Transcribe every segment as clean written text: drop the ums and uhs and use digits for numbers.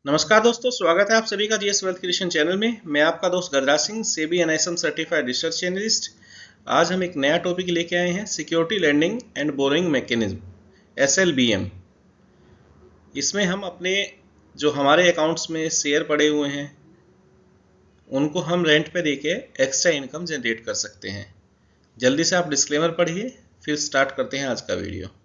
नमस्कार दोस्तों, स्वागत है आप सभी का जीएस वेल्थ क्रिएशन चैनल में। मैं आपका दोस्त Gajraj Singh, SEBI NISM certified research analyst. आज हम एक नया टॉपिक लेके आए हैं, security lending and borrowing mechanism, SLBM. इसमें हम अपने जो हमारे अकाउंट्स में शेयर पड़े हुए हैं उनको हम रेंट पे देके एक्स्ट्रा इनकम जनरेट कर सकते हैं। जल्दी से आप डिस्क्लेमर पढ़िए, फिर स्टार्ट करते हैं आज का वीडियो।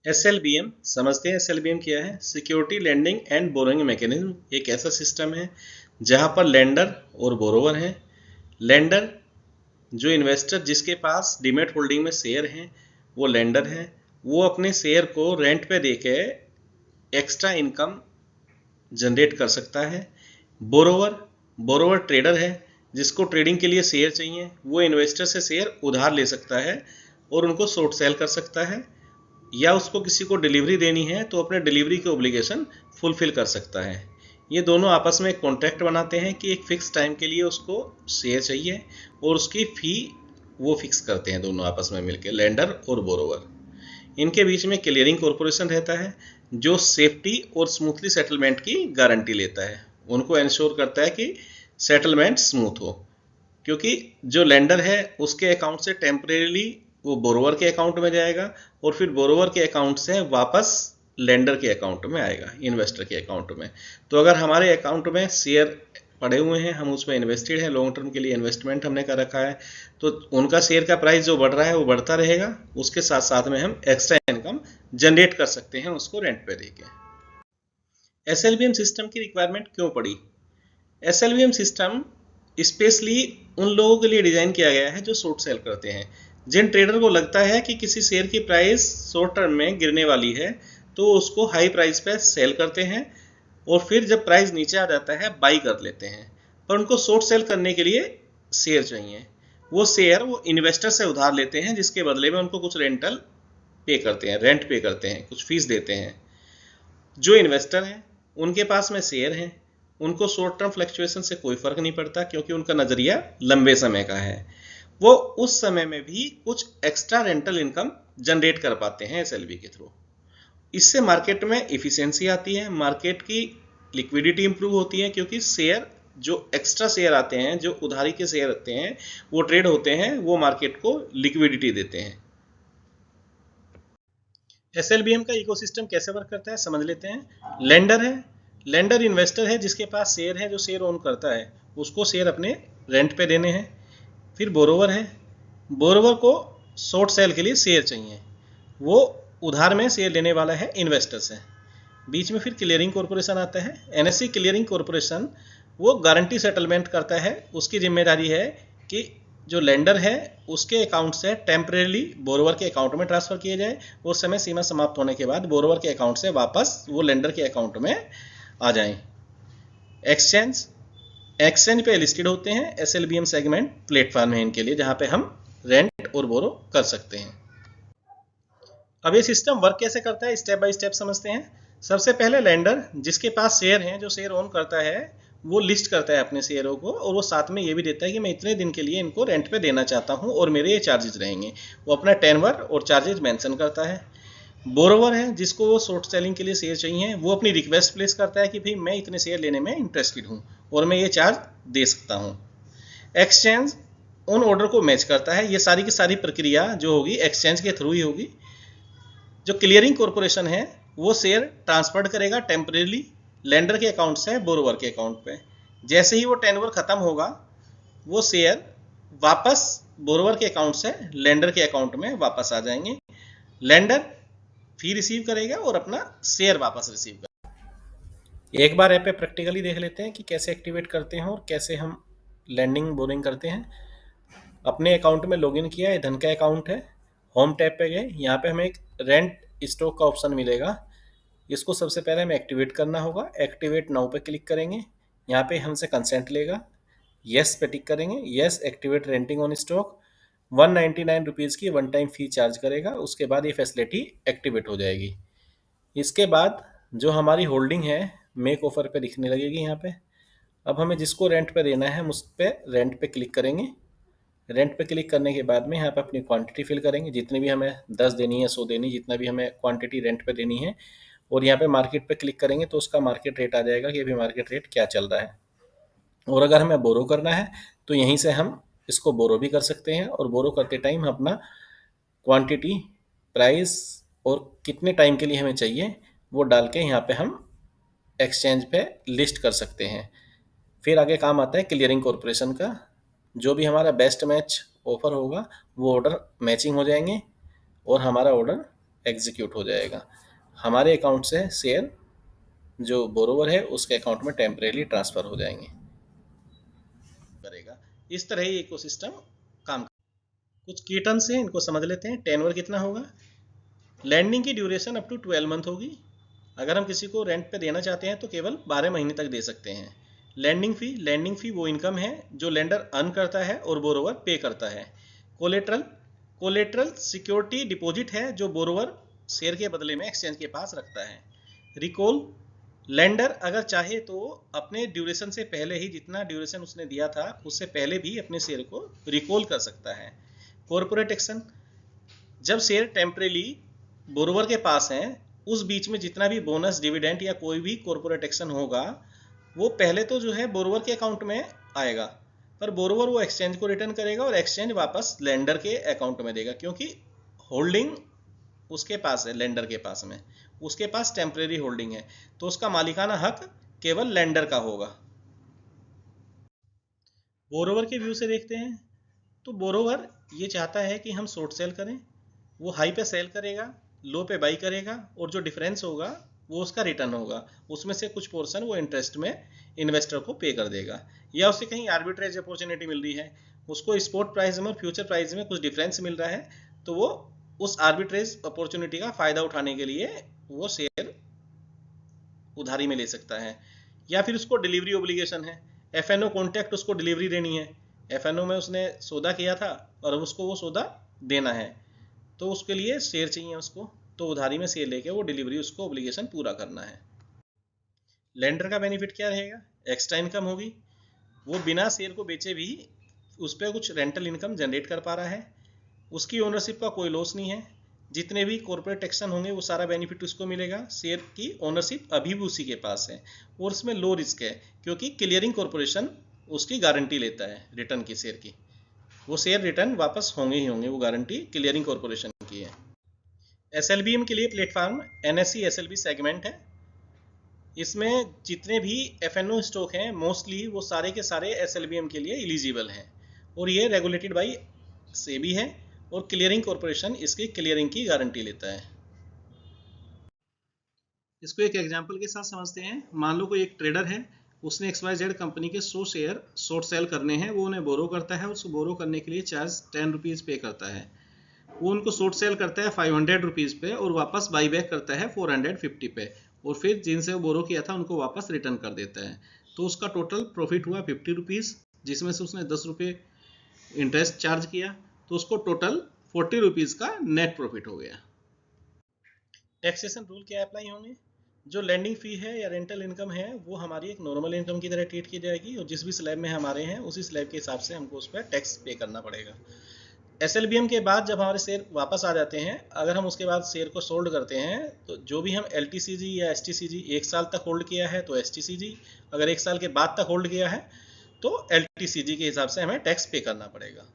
एसएलबीएम समझते हैं। एसएलबीएम क्या है? Security lending and borrowing mechanism एक ऐसा सिस्टम है जहां पर लेंडर और बोरोवर हैं। लेंडर जो इन्वेस्टर जिसके पास डीमैट होल्डिंग में शेयर हैं वो लेंडर है। वो अपने शेयर को रेंट पे देके एक्स्ट्रा इनकम जनरेट कर सकता है। बोरोवर बोरोवर ट्रेडर है, जिसको ट्रेडिंग के लिए शेयर चाहिए। वो इन्वेस्टर से शेयर उधार ले सकता है और उनको शॉर्ट सेल कर सकता है, या उसको किसी को डिलीवरी देनी है तो अपने डिलीवरी के ओब्लिगेशन फुलफिल कर सकता है। ये दोनों आपस में एक कॉन्ट्रैक्ट बनाते हैं कि एक फिक्स टाइम के लिए उसको शेयर चाहिए और उसकी फ़ी वो फिक्स करते हैं दोनों आपस में मिलकर, लेंडर और बोरोवर। इनके बीच में क्लियरिंग कॉरपोरेशन रहता है जो सेफ्टी और स्मूथली सेटलमेंट की गारंटी लेता है। उनको इंश्योर करता है कि सेटलमेंट स्मूथ हो, क्योंकि जो लेंडर है उसके अकाउंट से टेम्परेली वो बोरोवर के अकाउंट में जाएगा और फिर बोरोवर के अकाउंट से वापस लेंडर के अकाउंट में आएगा, इन्वेस्टर के अकाउंट में। तो अगर हमारे अकाउंट में शेयर पड़े हुए हैं, हम उसमें इन्वेस्टेड हैं, लॉन्ग टर्म के लिए इन्वेस्टमेंट हमने कर रखा है, तो उनका शेयर का प्राइस जो बढ़ रहा है वो बढ़ता रहेगा। उसके साथ साथ में हम एक्स्ट्रा इनकम जनरेट कर सकते हैं उसको रेंट पे देके। एसएलबीएम सिस्टम की रिक्वायरमेंट क्यों पड़ी? एसएलबीएम सिस्टम स्पेशली उन लोगों के लिए डिजाइन किया गया है जो शॉर्ट सेल करते हैं। जिन ट्रेडर को लगता है कि किसी शेयर की प्राइस शॉर्ट टर्म में गिरने वाली है तो उसको हाई प्राइस पे सेल करते हैं और फिर जब प्राइस नीचे आ जाता है बाई कर लेते हैं। पर उनको शॉर्ट सेल करने के लिए शेयर चाहिए। वो शेयर वो इन्वेस्टर से उधार लेते हैं, जिसके बदले में उनको कुछ रेंटल पे करते हैं, रेंट पे करते हैं, कुछ फीस देते हैं। जो इन्वेस्टर हैं उनके पास में शेयर हैं, उनको शॉर्ट टर्म फ्लक्चुएशन से कोई फर्क नहीं पड़ता, क्योंकि उनका नजरिया लंबे समय का है। वो उस समय में भी कुछ एक्स्ट्रा रेंटल इनकम जनरेट कर पाते हैं एसएलबी के थ्रू। इससे मार्केट में इफिशियंसी आती है, मार्केट की लिक्विडिटी इंप्रूव होती है, क्योंकि शेयर जो एक्स्ट्रा शेयर आते हैं, जो उधारी के शेयर आते हैं, वो ट्रेड होते हैं, वो मार्केट को लिक्विडिटी देते हैं। एसएलबीएम का इकोसिस्टम कैसे वर्क करता है समझ लेते हैं। लेंडर है, लेंडर इन्वेस्टर है जिसके पास शेयर है, जो शेयर ओन करता है, उसको शेयर अपने रेंट पे देने हैं। फिर बोरोवर है, बोरोवर को शॉर्ट सेल के लिए शेयर चाहिए, वो उधार में शेयर लेने वाला है इन्वेस्टर से। बीच में फिर क्लियरिंग कॉरपोरेशन आता है, एनएससी क्लियरिंग कॉरपोरेशन। वो गारंटी सेटलमेंट करता है, उसकी जिम्मेदारी है कि जो लेंडर है उसके अकाउंट से टेम्परेली बोरोवर के अकाउंट में ट्रांसफर किए जाए और समय सीमा समाप्त होने के बाद बोरोवर के अकाउंट से वापस वो लेंडर के अकाउंट में आ जाएं। एक्सचेंज एक्सचेंज पे लिस्टेड होते हैं। एसएलबीएम सेगमेंट प्लेटफॉर्म है इनके लिए, जहां पे हम रेंट और बोरो कर सकते हैं। अब ये सिस्टम वर्क कैसे करता है, स्टेप बाय स्टेप समझते हैं। सबसे पहले लेंडर जिसके पास शेयर हैं, जो शेयर ओन करता है, वो लिस्ट करता है अपने शेयरों को और वो साथ में ये भी देता है कि मैं इतने दिन के लिए इनको रेंट पे देना चाहता हूँ और मेरे ये चार्जेस रहेंगे। वो अपना टेनवर और चार्जेस मेंशन करता है। बोरोवर है जिसको वो शॉर्ट सेलिंग के लिए शेयर चाहिए, वो अपनी रिक्वेस्ट प्लेस करता है कि भाई मैं इतने शेयर लेने में इंटरेस्टेड हूँ और मैं ये चार्ज दे सकता हूँ। एक्सचेंज उन ऑर्डर को मैच करता है। ये सारी की सारी प्रक्रिया जो होगी एक्सचेंज के थ्रू ही होगी। जो क्लियरिंग कॉरपोरेशन है वो शेयर ट्रांसफर करेगा टेम्परेली लेंडर के अकाउंट से बोरोवर के अकाउंट पे। जैसे ही वो टेनवर खत्म होगा, वो शेयर वापस बोरोवर के अकाउंट से लेंडर के अकाउंट में वापस आ जाएंगे। लेंडर फी रिसीव करेगा और अपना शेयर वापस रिसीव करेगा। एक बार ऐप पे प्रैक्टिकली देख लेते हैं कि कैसे एक्टिवेट करते हैं और कैसे हम लैंडिंग बोरिंग करते हैं। अपने अकाउंट में लॉगिन किया है, धन का अकाउंट है। होम टैब पे गए, यहाँ पे हमें एक रेंट स्टॉक का ऑप्शन मिलेगा। इसको सबसे पहले हमें एक्टिवेट करना होगा। एक्टिवेट नाउ पे क्लिक करेंगे, यहाँ पे हमसे कंसेंट लेगा, यस पे टिक करेंगे। Yes activate renting on stock. 199 rupees की वन टाइम फी चार्ज करेगा, उसके बाद ये फैसिलिटी एक्टिवेट हो जाएगी। इसके बाद जो हमारी होल्डिंग है मेक ऑफर पे दिखने लगेगी यहाँ पे। अब हमें जिसको रेंट पे देना है हम उस पर रेंट पे क्लिक करेंगे। रेंट पे क्लिक करने के बाद में यहाँ पे अपनी क्वांटिटी फिल करेंगे, जितनी भी हमें 10 देनी है, 100 देनी, जितना भी हमें क्वांटिटी रेंट पे देनी है। और यहाँ पे मार्केट पे क्लिक करेंगे तो उसका मार्केट रेट आ जाएगा कि अभी मार्केट रेट क्या चल रहा है। और अगर हमें बोरो करना है तो यहीं से हम इसको बोरो भी कर सकते हैं, और बोरो करते टाइम हम अपना क्वांटिटी, प्राइस और कितने टाइम के लिए हमें चाहिए वो डाल के यहाँ पे हम एक्सचेंज पे लिस्ट कर सकते हैं। फिर आगे काम आता है क्लियरिंग कॉरपोरेशन का। जो भी हमारा बेस्ट मैच ऑफर होगा वो ऑर्डर मैचिंग हो जाएंगे और हमारा ऑर्डर एग्जीक्यूट हो जाएगा। हमारे अकाउंट से शेयर जो बोरोवर है उसके अकाउंट में टेम्परेरी ट्रांसफ़र हो जाएंगे करेगा। इस तरह ही इकोसिस्टम काम। कुछ की टर्म्स हैं, इनको समझ लेते हैं। टेनवर कितना होगा? लैंडिंग की ड्यूरेशन अप टू 12 मंथ होगी। अगर हम किसी को रेंट पे देना चाहते हैं तो केवल 12 महीने तक दे सकते हैं। लैंडिंग फी वो इनकम है जो लेंडर अर्न करता है और बोरोवर पे करता है। कोलेट्रल सिक्योरिटी डिपॉजिट है जो बोरोवर शेयर के बदले में एक्सचेंज के पास रखता है। रिकॉल, लेंडर अगर चाहे तो अपने ड्यूरेशन से पहले ही, जितना ड्यूरेशन उसने दिया था उससे पहले भी अपने शेयर को रिकॉल कर सकता है। कॉर्पोरेट एक्शन, जब शेयर टेम्परेली बोरोवर के पास है उस बीच में जितना भी बोनस, डिविडेंड या कोई भी कॉर्पोरेट एक्शन होगा वो पहले तो जो है बोरोवर के अकाउंट में आएगा, पर बोरोवर वो एक्सचेंज को रिटर्न करेगा और एक्सचेंज वापस लेंडर के अकाउंट में देगा, क्योंकि होल्डिंग उसके पास है, लेंडर के पास में, उसके पास टेम्परेरी होल्डिंग है, तो उसका मालिकाना हक केवल लेंडर का होगा। बोरोवर के व्यू से देखते हैं तो बोरोवर ये चाहता है कि हम शॉर्ट सेल करें, वो हाई पे सेल करेगा, लो पे बाई करेगा, और जो डिफरेंस होगा वो उसका रिटर्न होगा, उसमें से कुछ पोर्शन वो इंटरेस्ट में इन्वेस्टर को पे कर देगा। या उसे कहीं आर्बिट्रेज अपॉर्चुनिटी मिल रही है, उसको स्पॉट प्राइस में और फ्यूचर प्राइस में कुछ डिफरेंस मिल रहा है, तो वो उस आर्बिट्रेज अपॉर्चुनिटी का फायदा उठाने के लिए वो शेयर उधारी में ले सकता है। या फिर उसको डिलीवरी ओब्लिगेशन है, एफएनओ कॉन्ट्रैक्ट उसको डिलीवरी देनी है, एफएनओ में उसने सौदा किया था और अब उसको वो सौदा देना है, तो उसके लिए शेयर चाहिए उसको, तो उधारी में शेयर लेके वो डिलीवरी, उसको ओब्लिगेशन पूरा करना है। लेंडर का बेनिफिट क्या रहेगा? एक्स्ट्रा इनकम होगी, वो बिना शेयर को बेचे भी उस पर कुछ रेंटल इनकम जनरेट कर पा रहा है, उसकी ओनरशिप का कोई लॉस नहीं है, जितने भी कॉर्पोरेट एक्शन होंगे वो सारा बेनिफिट उसको मिलेगा, शेयर की ओनरशिप अभी भी उसी के पास है, और उसमें लो रिस्क है क्योंकि क्लियरिंग कॉर्पोरेशन उसकी गारंटी लेता है रिटर्न की, शेयर की, वो शेयर रिटर्न वापस होंगे ही होंगे, वो गारंटी क्लियरिंग कॉर्पोरेशन की है। एसएलबीएम के लिए प्लेटफॉर्म एनएससी एसएलबी सेगमेंट है। इसमें जितने भी एफएनओ स्टॉक हैं मोस्टली वो सारे के सारे एसएलबीएम के लिए एलिजिबल हैं, और ये रेगुलेटेड बाय सेबी है, और क्लियरिंग कॉर्पोरेशन इसकी क्लियरिंग की गारंटी लेता है। इसको एक एग्जांपल के साथ समझते हैं। मान लो कोई एक ट्रेडर है, उसने XYZ कंपनी के 100 शेयर शॉर्ट सेल करने हैं, वो उन्हें बोरो करता है, उसको बोरो करने के लिए चार्ज 10 रुपीज़ पे करता है, वो उनको शॉर्ट सेल करता है 500 रुपीज़ पे और वापस बाई बैक करता है 450 पे, और फिर जिनसे वो बोरो किया था उनको वापस रिटर्न कर देता है, तो उसका टोटल प्रॉफिट हुआ 50 रुपीज़, जिसमें से उसने 10 रुपये इंटरेस्ट चार्ज किया, तो उसको टोटल 40 रुपीज़ का नेट प्रॉफिट हो गया। टैक्सेशन रूल क्या अप्लाई होंगे? जो लैंडिंग फी है या रेंटल इनकम है वो हमारी एक नॉर्मल इनकम की तरह ट्रीट की जाएगी, और जिस भी स्लैब में हमारे हैं उसी स्लैब के हिसाब से हमको उस पर टैक्स पे करना पड़ेगा। एसएलबीएम के बाद जब हमारे शेयर वापस आ जाते हैं, अगर हम उसके बाद शेयर को सोल्ड करते हैं, तो जो भी हम एलटीसीजी या एसटीसीजी 1 साल तक होल्ड किया है तो एसटीसीजी, अगर 1 साल के बाद तक होल्ड किया है तो एलटीसीजी के हिसाब से हमें टैक्स पे करना पड़ेगा।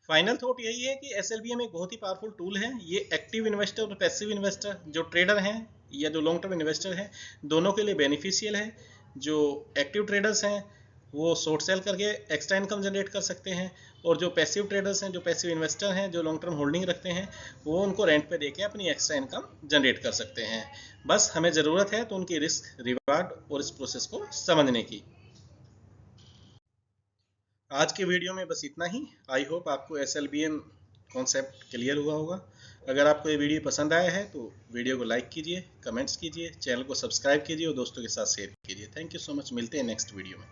फाइनल थॉट यही है कि एसएलबीएम एक बहुत ही पावरफुल टूल है। ये एक्टिव इन्वेस्टर और पैसिव इन्वेस्टर, जो ट्रेडर हैं या जो लॉन्ग टर्म इन्वेस्टर हैं, दोनों के लिए बेनिफिशियल है। जो एक्टिव ट्रेडर्स हैं वो शॉर्ट सेल करके एक्स्ट्रा इनकम जनरेट कर सकते हैं, और जो पैसिव ट्रेडर्स हैं, जो पैसिव इन्वेस्टर हैं, जो लॉन्ग टर्म होल्डिंग रखते हैं, वो उनको रेंट पे देके अपनी एक्स्ट्रा इनकम जनरेट कर सकते हैं। बस हमें ज़रूरत है तो उनकी रिस्क रिवार्ड और इस प्रोसेस को समझने की। आज के वीडियो में बस इतना ही। आई होप आपको एसएलबीएम कॉन्सेप्ट क्लियर हुआ होगा। अगर आपको ये वीडियो पसंद आया है तो वीडियो को लाइक कीजिए, कमेंट्स कीजिए, चैनल को सब्सक्राइब कीजिए और दोस्तों के साथ शेयर कीजिए। थैंक यू सो मच, मिलते हैं नेक्स्ट वीडियो में।